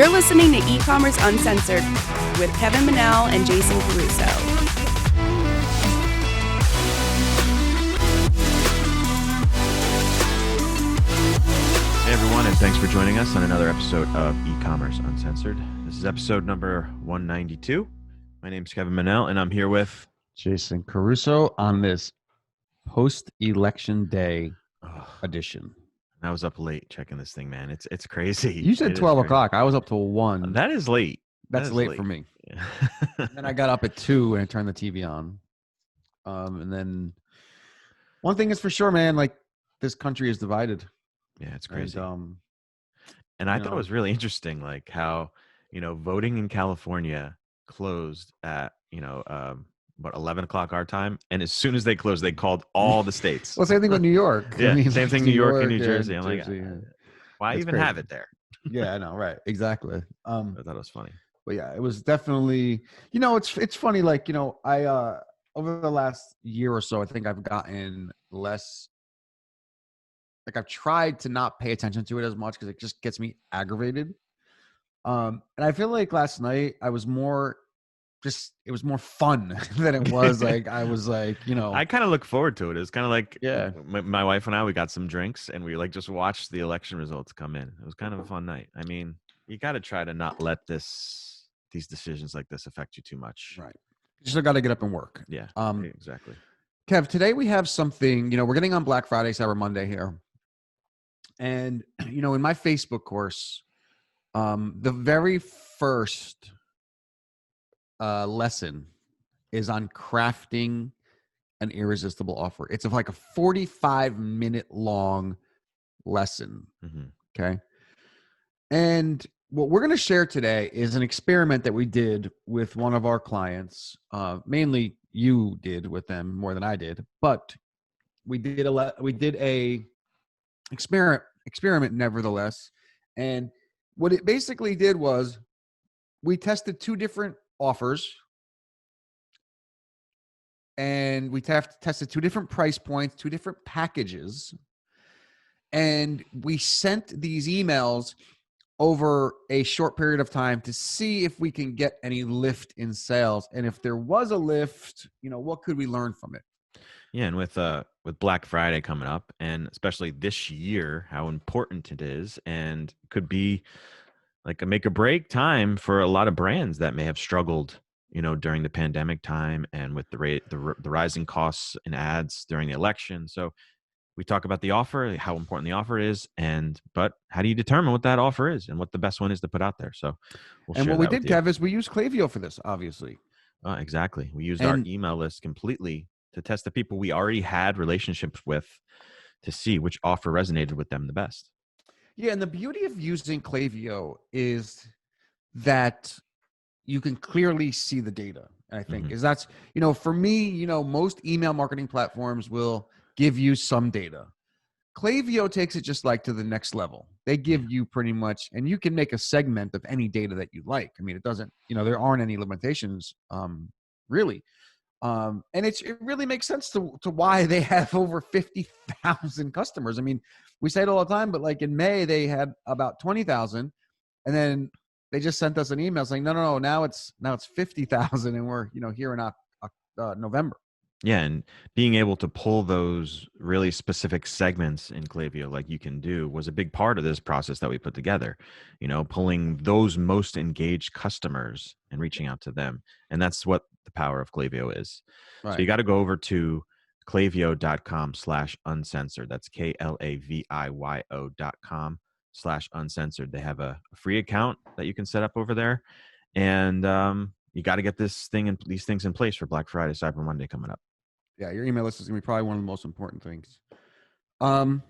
You're listening to eCommerce Uncensored with Kevin Manel and Jason Caruso. Hey everyone, and thanks for joining us on another episode of eCommerce Uncensored. This is episode number 192. My name's Kevin Manel, and I'm here with Jason Caruso on this post-election day edition. I was up late checking this thing, man. It's crazy. You said 12 o'clock. I was up till 1. That is late. That's late for me. Yeah. And then I got up at 2 and I turned the TV on. And then one thing is for sure, man, like this country is divided. Yeah, it's crazy. And I thought it was really interesting, like how, voting in California closed at, 11 o'clock our time. And as soon as they closed, they called all the states. Well, same thing with New York. Yeah, I mean, same thing, New York and New Jersey. I'm like, why That's even crazy. have it there? Yeah, I know. Right. Exactly. I thought it was funny. But yeah, it was definitely, it's funny. Like, I, over the last year or so, I think I've gotten less, like I've tried to not pay attention to it as much because it just gets me aggravated. And I feel like last night I was it was more fun than it was like, I was like, I kind of look forward to it. It's kind of like, Yeah. my wife and I, we got some drinks and we just watched the election results come in. It was kind of a fun night. I mean, you got to try to not let these decisions like this affect you too much. Right. You still got to get up and work. Yeah, exactly. Kev, today we have something, we're getting on Black Friday, Cyber Monday here. And, in my Facebook course, the very first lesson is on crafting an irresistible offer. It's like a 45-minute long lesson. Mm-hmm. Okay. And what we're going to share today is an experiment that we did with one of our clients. Mainly you did with them more than I did, but we did a experiment nevertheless. And what it basically did was we tested 2 different offers and we tested 2 different price points, 2 different packages. And we sent these emails over a short period of time to see if we can get any lift in sales. And if there was a lift, what could we learn from it? Yeah, and with Black Friday coming up, and especially this year, how important it is, and could be like a make or break time for a lot of brands that may have struggled, during the pandemic time and with the rising costs in ads during the election. So we talk about the offer, how important the offer is, but how do you determine what that offer is and what the best one is to put out there? So and what we did, Kev, is we used Klaviyo for this, obviously. Exactly. We used our email list completely to test the people we already had relationships with to see which offer resonated with them the best. Yeah, and the beauty of using Klaviyo is that you can clearly see the data. I think is that's, for me, most email marketing platforms will give you some data. Klaviyo takes it just like to the next level. They give you pretty much, and you can make a segment of any data that you like. I mean, it doesn't, there aren't any limitations, really. And it really makes sense to why they have over 50,000 customers. I mean, we say it all the time, but like in May, they had about 20,000, and then they just sent us an email saying, no, now it's 50,000, and we're, here in November. Yeah, and being able to pull those really specific segments in Klaviyo like you can do was a big part of this process that we put together, pulling those most engaged customers and reaching out to them. And that's what the power of Klaviyo is. Right. So you got to go over to klaviyo.com/uncensored. That's KLAVIYO.com/uncensored. They have a free account that you can set up over there. And you got to get these things in place for Black Friday, Cyber Monday coming up. Yeah, your email list is going to be probably one of the most important things. The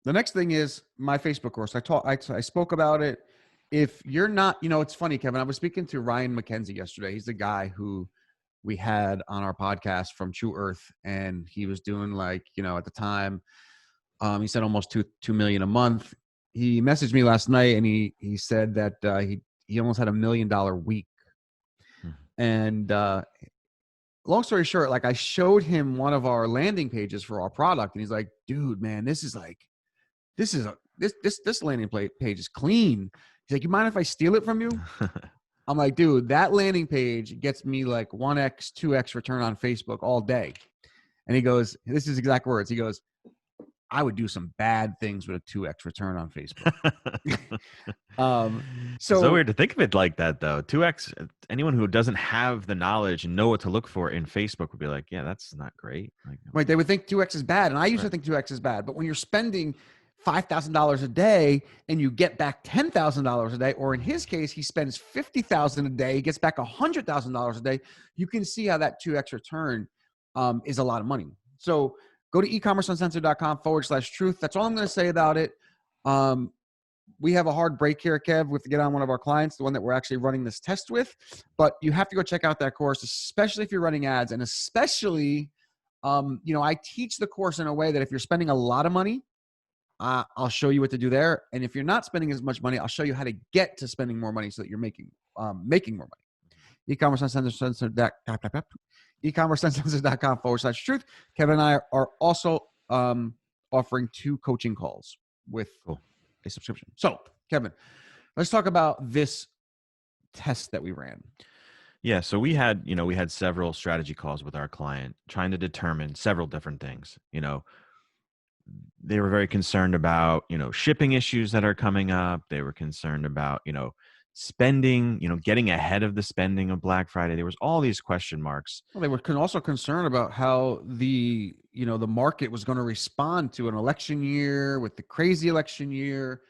next thing is my Facebook course. I spoke about it. If you're not, it's funny, Kevin. I was speaking to Ryan McKenzie yesterday. He's the guy who we had on our podcast from True Earth, and he was doing at the time, he said almost 2 million a month. He messaged me last night, and he said that he almost had $1 million week. And long story short, I showed him one of our landing pages for our product, and he's like, dude, man, this landing page is clean. He's like, you mind if I steal it from you? I'm like, dude, that landing page gets me like 1x, 2x return on Facebook all day. And he goes, this is exact words. He goes, I would do some bad things with a 2x return on Facebook. So weird to think of it like that, though. 2x, anyone who doesn't have the knowledge and know what to look for in Facebook would be like, yeah, that's not great. Like, right. They would think 2x is bad. And I used to think 2x is bad. But when you're spending $5,000 a day and you get back $10,000 a day, or in his case, he spends $50,000 a day, he gets back $100,000 a day, you can see how that 2x return is a lot of money. So go to ecommerceuncensored.com/truth. That's all I'm going to say about it. We have a hard break here, Kev. We have to get on one of our clients, the one that we're actually running this test with. But you have to go check out that course, especially if you're running ads. And especially, I teach the course in a way that if you're spending a lot of money, I'll show you what to do there. And if you're not spending as much money, I'll show you how to get to spending more money so that you're making more money. ecommerceuncensored.com/truth. Kevin and I are also offering 2 coaching calls with a subscription. So, Kevin, let's talk about this test that we ran. Yeah, so we had several strategy calls with our client trying to determine several different things. They were very concerned about, shipping issues that are coming up. They were concerned about, spending, getting ahead of the spending of Black Friday. There was all these question marks. Well, they were also concerned about how the market was going to respond to an election year with the crazy election year,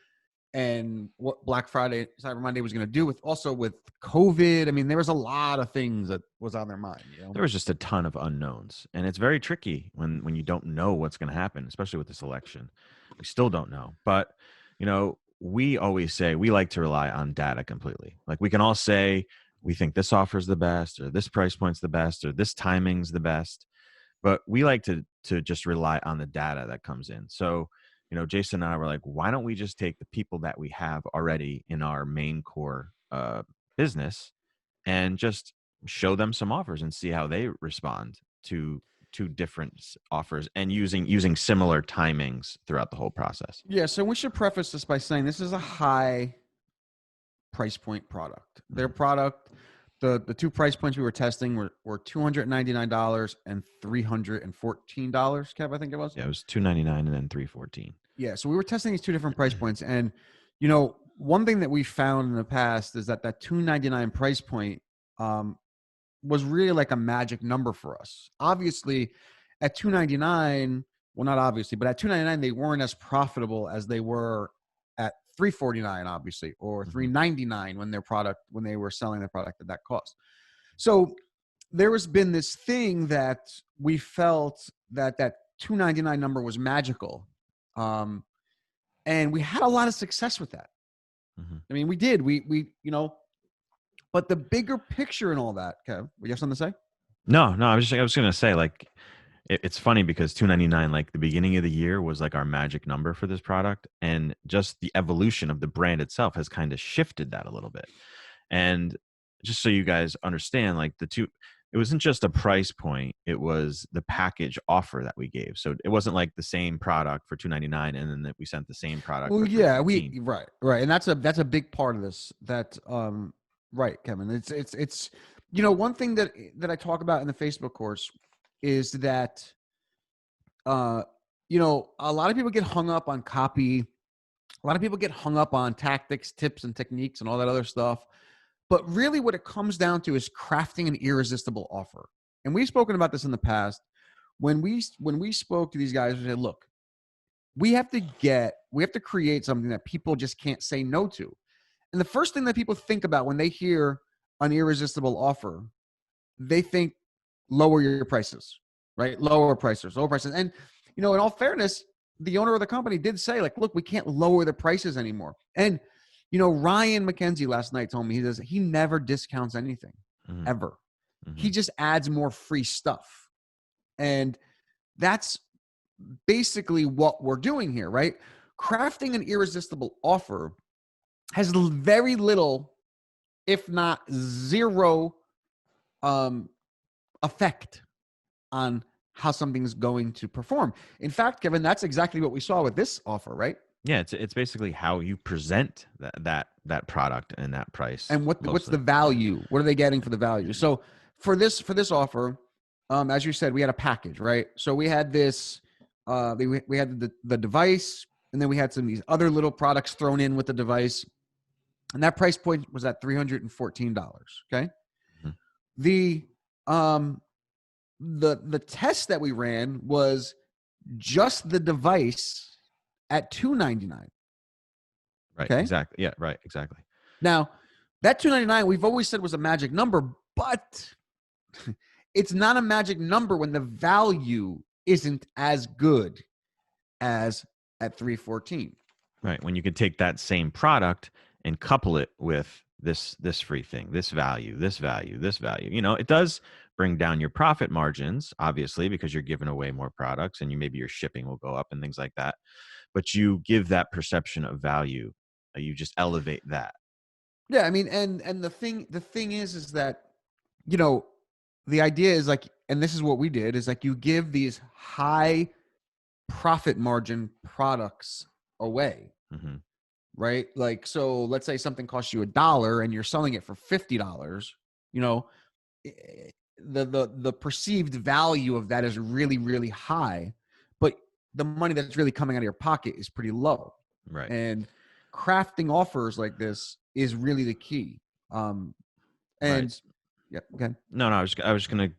and what Black Friday, Cyber Monday was going to do with COVID. I mean, there was a lot of things that was on their mind. There was just a ton of unknowns, and it's very tricky when you don't know what's going to happen, especially with this election. We still don't know, but we always say we like to rely on data completely. Like, we can all say we think this offer is the best, or this price point's the best, or this timing's the best, but we like to just rely on the data that comes in. So Jason and I were like, why don't we just take the people that we have already in our main core business and just show them some offers and see how they respond to different offers, and using similar timings throughout the whole process. Yeah. So we should preface this by saying this is a high price point product. Their product, the 2 price points we were testing were $299 and $314. Kev, I think it was. Yeah, it was $299 and then $314. Yeah. So we were testing these 2 different price points, and one thing that we found in the past is that $299 price point was really like a magic number for us. Obviously, at $299, well, not obviously, but at $299, they weren't as profitable as they were at $349, obviously, or $399 when they were selling their product at that cost. So there has been this thing that we felt that $299 number was magical, and we had a lot of success with that. I mean, we did. We but the bigger picture and all that, Kev, you have something to say? No, I was going to say, like, it's funny because $299, like, the beginning of the year was like our magic number for this product, and just the evolution of the brand itself has kind of shifted that a little bit. And just so you guys understand, like, it wasn't just a price point, it was the package offer that we gave. So it wasn't like the same product for $299 and then that we sent the same product. Well, yeah, right. And that's a big part of this. That right, Kevin. It's one thing that I talk about in the Facebook course is that a lot of people get hung up on copy. A lot of people get hung up on tactics, tips, and techniques and all that other stuff. But really what it comes down to is crafting an irresistible offer. And we've spoken about this in the past. When we spoke to these guys, we said, look, we have to create something that people just can't say no to. And the first thing that people think about when they hear an irresistible offer, they think lower your prices, right? Lower prices. And, in all fairness, the owner of the company did say, like, look, we can't lower the prices anymore. And, Ryan McKenzie last night told me, he never discounts anything, ever. He just adds more free stuff. And that's basically what we're doing here, right? Crafting an irresistible offer has very little, if not zero, effect on how something's going to perform. In fact, Kevin, that's exactly what we saw with this offer, right? Yeah, it's basically how you present that product and that price. And what's the Mostly. value? What are they getting for the value? So for this offer, as you said, we had a package, right? So we had this, we had the device, and then we had some of these other little products thrown in with the device, and that price point was at $314. Okay. Mhm. The the test that we ran was just the device at $299. Right. Okay. Exactly. Yeah. Right. Exactly. Now that $299 we've always said was a magic number, but it's not a magic number when the value isn't as good as at 314. Right. When you could take that same product and couple it with this free thing, this value, this value, this value. It does bring down your profit margins, obviously, because you're giving away more products and maybe your shipping will go up and things like that. But you give that perception of value. You just elevate that. Yeah, I mean, and the thing is that, you know, the idea is like, and this is what we did, is like you give these high profit margin products away, Hmm. right? Like, so let's say something costs you $1 and you're selling it for $50. You know, the perceived value of that is really, really high, but the money that's really coming out of your pocket is pretty low. Right. And crafting offers like this is really the key. And Right. yeah, okay. No, I was going to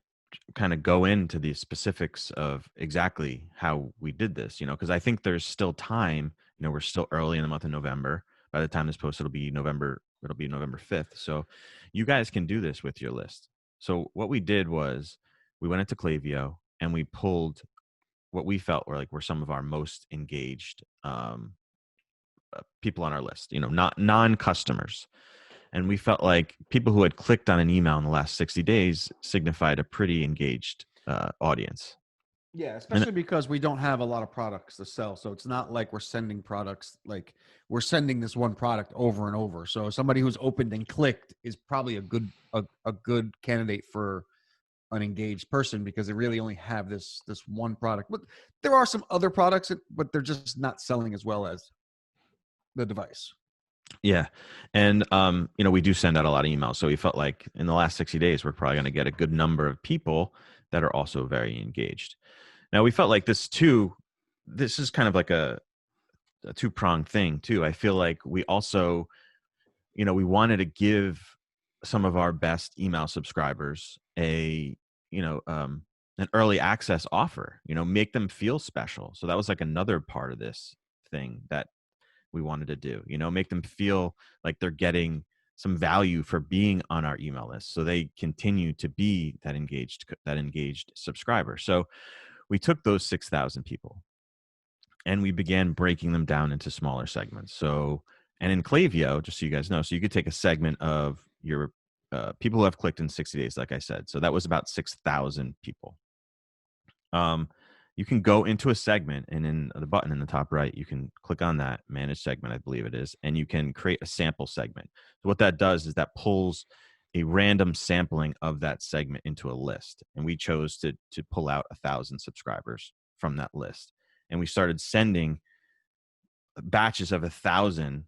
kind of go into the specifics of exactly how we did this, because I think there's still time. We're still early in the month of November. By the time this post, it'll be November 5th. So you guys can do this with your list. So what we did was we went into Klaviyo and we pulled what we felt were some of our most engaged people on our list, not non-customers. And we felt like people who had clicked on an email in the last 60 days signified a pretty engaged audience. Yeah, And especially because we don't have a lot of products to sell. So it's not like we're sending products, like we're sending this one product over and over. So somebody who's opened and clicked is probably a good candidate for an engaged person, because they really only have this one product. But there are some other products, but they're just not selling as well as the device. yeah. And, we do send out a lot of emails. So we felt like in the last 60 days, we're probably going to get a good number of people that are also very engaged. Now, we felt like this is kind of like a two-pronged thing too. I feel like we also, we wanted to give some of our best email subscribers an early access offer, make them feel special. So that was like another part of this thing that we wanted to do, make them feel like they're getting some value for being on our email list, so they continue to be that engaged subscriber. So we took those 6,000 people and we began breaking them down into smaller segments. So, and in Klaviyo, just so you guys know, so you could take a segment of your people who have clicked in 60 days, like I said. So that was about 6,000 people. You can go into a segment, and in the button in the top right, you can click on that manage segment, I believe it is, and you can create a sample segment. So what that does is that pulls a random sampling of that segment into a list. And we chose to pull out 1,000 subscribers from that list. And we started sending batches of 1,000.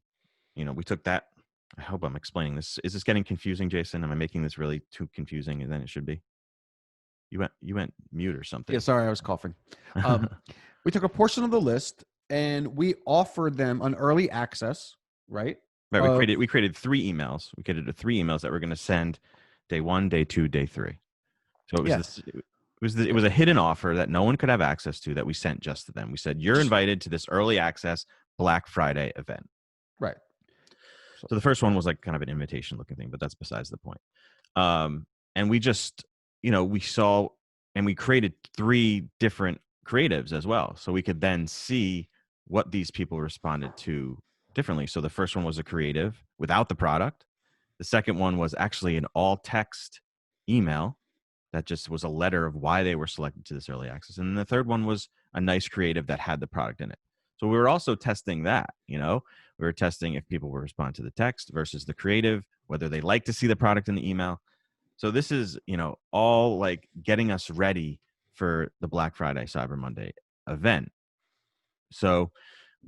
We took that. I hope I'm explaining this. Is this getting confusing, Jason? Am I making this really too confusing than it should be? You went mute or something. Yeah, sorry, I was coughing. We took a portion of the list and we offered them an early access, right? Right. We created 3 emails. We created 3 emails that we're going to send day 1, day 2, day 3. So it was it was a hidden offer that no one could have access to, that we sent just to them. We said, you're invited to this early access Black Friday event. Right. So the first one was like kind of an invitation looking thing, but that's besides the point. And we just, we saw, and we created 3 different creatives as well. So we could then see what these people responded to differently. So the first one was a creative without the product. The second one was actually an all text email that just was a letter of why they were selected to this early access. And then the third one was a nice creative that had the product in it. So we were also testing that, we were testing if people would respond to the text versus the creative, whether they like to see the product in the email. So this is, all like getting us ready for the Black Friday, Cyber Monday event. So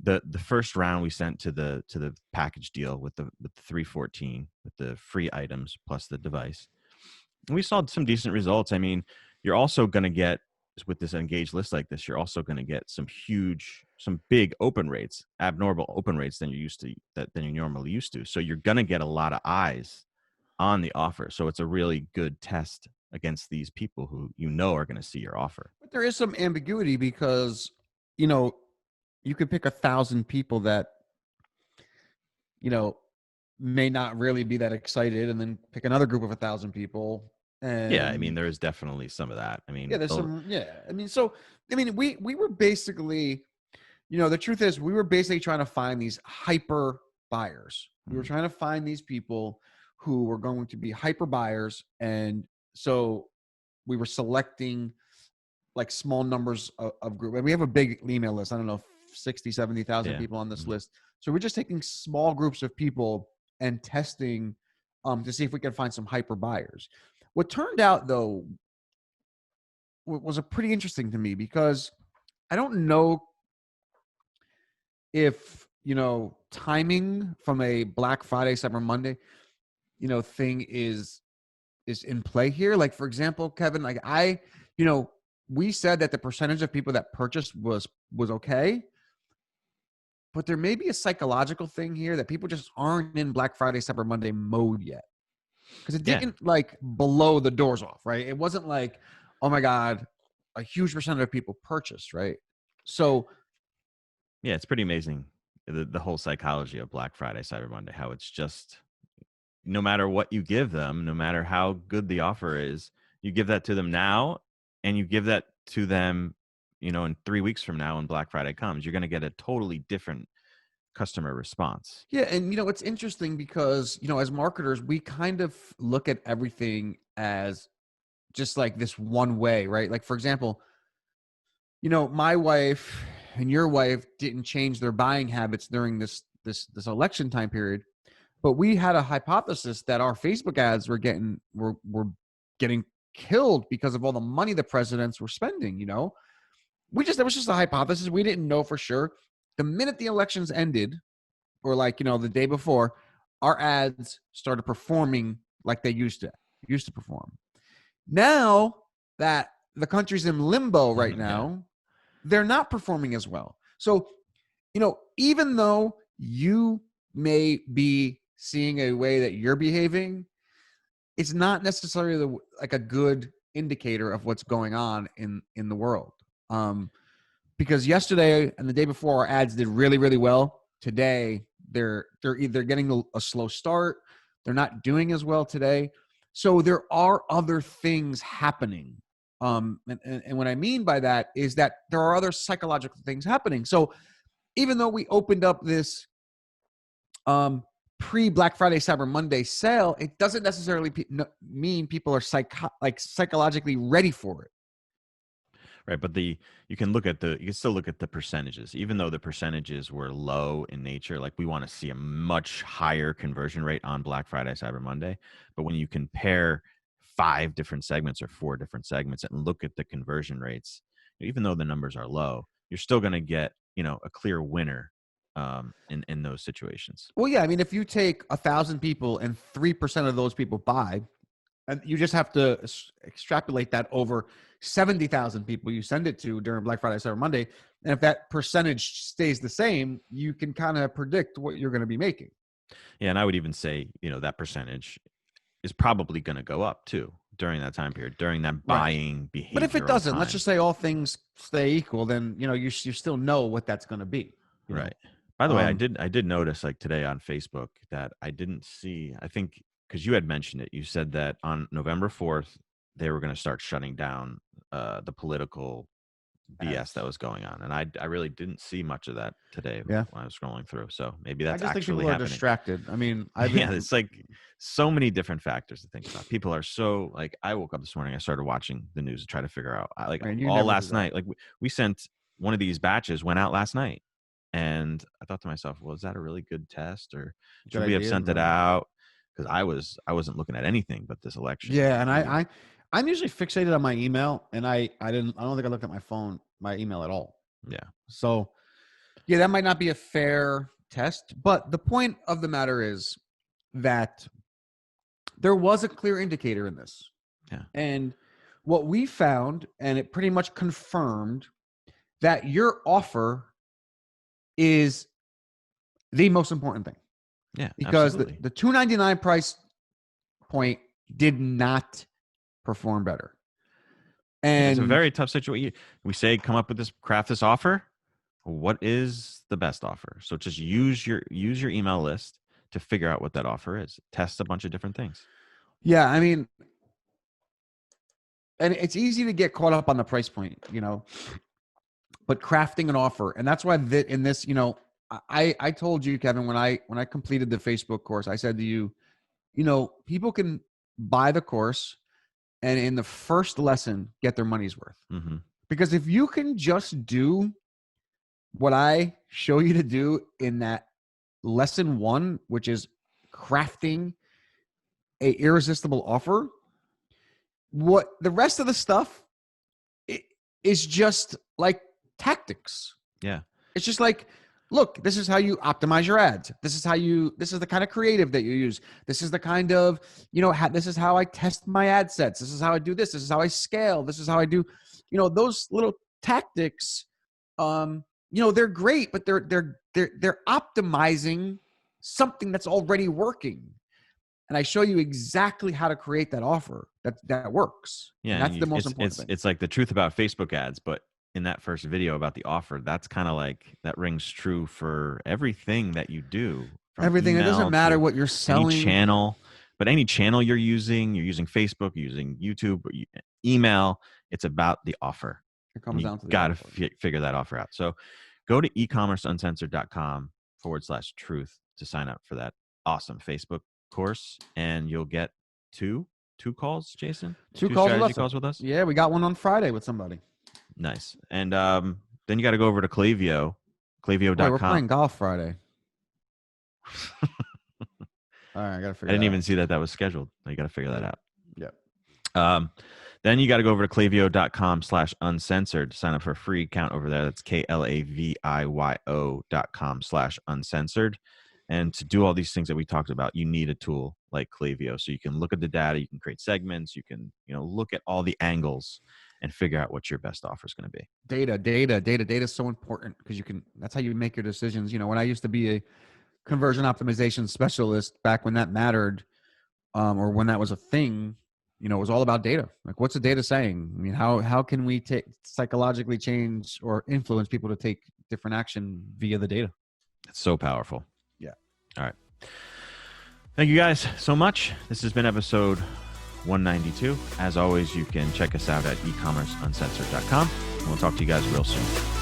the first round we sent to the package deal with the 314 with the free items plus the device. And we saw some decent results. I mean, you're also going to get with this engaged list like this, you're also going to get some big open rates, abnormal open rates than you're normally used to. So you're going to get a lot of eyes on the offer. So it's a really good test against these people who are going to see your offer. But there is some ambiguity because, you could pick 1,000 people that, may not really be that excited, and then pick another group of 1,000 people. And Yeah, I mean, there is definitely some of that. I mean, yeah, there's some. Yeah, I mean, we were basically, the truth is, we were basically trying to find these hyper buyers. We were trying to find these people who were going to be hyper buyers, and so we were selecting like small numbers of group. And we have a big email list. I don't know, 60, 70,000 people on this list. So we're just taking small groups of people and testing to see if we can find some hyper buyers. What turned out, though, was a pretty interesting to me, because I don't know if, timing from a Black Friday, Cyber Monday, thing is in play here. Like, for example, Kevin, like we said that the percentage of people that purchased was okay, but there may be a psychological thing here that people just aren't in Black Friday, Cyber Monday mode yet. Because it didn't like blow the doors off, right? It wasn't like, oh my God, a huge percentage of people purchased, right? So yeah, it's pretty amazing the whole psychology of Black Friday, Cyber Monday, how it's just no matter what you give them, no matter how good the offer is, you give that to them now, and you give that to them, in 3 weeks from now when Black Friday comes, you're going to get a totally different customer response. yeah, and it's interesting because as marketers, we kind of look at everything as just like this one way, right? Like, for example, my wife and your wife didn't change their buying habits during this election time period, but we had a hypothesis that our Facebook ads were getting killed because of all the money the presidents were spending. That was just a hypothesis. We didn't know for sure. The minute the elections ended, or like the day before, our ads started performing like they used to perform. Now that the country's in limbo right now, they're not performing as well. So, even though you may be seeing a way that you're behaving, it's not necessarily like a good indicator of what's going on in the world. Because yesterday and the day before, our ads did really, really well. Today, they're either getting a slow start, they're not doing as well today. So there are other things happening. And what I mean by that is that there are other psychological things happening. So even though we opened up this pre-Black Friday, Cyber Monday sale, it doesn't necessarily mean people are psychologically ready for it. Right, but you can still look at the percentages, even though the percentages were low in nature. Like, we want to see a much higher conversion rate on Black Friday, Cyber Monday. But when you compare 5 different segments or 4 different segments and look at the conversion rates, even though the numbers are low, you're still going to get a clear winner in those situations. Well, yeah, I mean, if you take 1,000 people and 3% of those people buy, and you just have to extrapolate that over 70,000 people you send it to during Black Friday, Cyber Monday. And if that percentage stays the same, you can kind of predict what you're going to be making. Yeah, and I would even say, that percentage is probably going to go up too during that time period, during that buying behavior. But if it doesn't, let's just say all things stay equal, then, you still know what that's going to be. Right. By the way, I did notice, like, today on Facebook that I didn't see, I think, because you had mentioned it, you said that on November 4th, they were going to start shutting down the political BS that was going on. And I really didn't see much of that today when I was scrolling through. So maybe that's I just actually think people happening. are distracted. I mean, it's like so many different factors to think about. People are so, like, I woke up this morning, I started watching the news to try to figure out, all last night. Like, we sent one of these batches, went out last night. And I thought to myself, well, is that a really good test, or should we have sent it out? Because I wasn't looking at anything but this election. Yeah, and I'm usually fixated on my email, and I don't think I looked at my email at all. Yeah. So, Yeah, that might not be a fair test, but the point of the matter is that there was a clear indicator in this. Yeah. And what we found, and it pretty much confirmed, that your offer is the most important thing. Yeah, because absolutely. the $2.99 price point did not perform better. And it's a very tough situation. We say, come up with this, craft this offer. What is the best offer? So just use your email list to figure out what that offer is. Test a bunch of different things. yeah, I mean, and it's easy to get caught up on the price point, but crafting an offer. And that's why in this, I told you, Kevin, when I completed the Facebook course, I said to you, people can buy the course and in the first lesson get their money's worth. Mm-hmm. Because if you can just do what I show you to do in that lesson 1, which is crafting a irresistible offer, what the rest of the stuff is just like tactics. Yeah. It's just like, look, this is how you optimize your ads. This is the kind of creative that you use. This is the kind of, this is how I test my ad sets. This is how I do this. This is how I scale. This is how I do, those little tactics, they're great, but they're optimizing something that's already working. And I show you exactly how to create that offer that works. Yeah. And that's the most important thing. It's like the truth about Facebook ads, but in that first video about the offer, that's kind of like, that rings true for everything that you do. Everything. It doesn't matter what you're selling. Any channel, but any channel you're using Facebook, you're using YouTube, or email, it's about the offer. It comes down to the got offer. to figure that offer out. So go to ecommerceuncensored.com/truth to sign up for that awesome Facebook course, and you'll get two calls, Jason? Two strategy calls with us? Yeah, we got one on Friday with somebody. Nice. And then you got to go over to Klaviyo, Klaviyo.com. Wait, we're playing golf Friday. All right, I got to figure I didn't even see that was scheduled. You got to figure that out. Yeah. Then you got to go over to klaviyo.com/uncensored to sign up for a free account over there. That's klaviyo.com/uncensored. And to do all these things that we talked about, you need a tool like Klaviyo. So you can look at the data, you can create segments, you can, look at all the angles and figure out what your best offer is going to be. Data is so important because that's how you make your decisions. When I used to be a conversion optimization specialist back when that mattered, or when that was a thing, it was all about data. Like, what's the data saying? I mean, how can we psychologically change or influence people to take different action via the data? It's so powerful. Yeah. All right. Thank you guys so much. This has been episode 192. As always, you can check us out at ecommerceuncensored.com. And we'll talk to you guys real soon.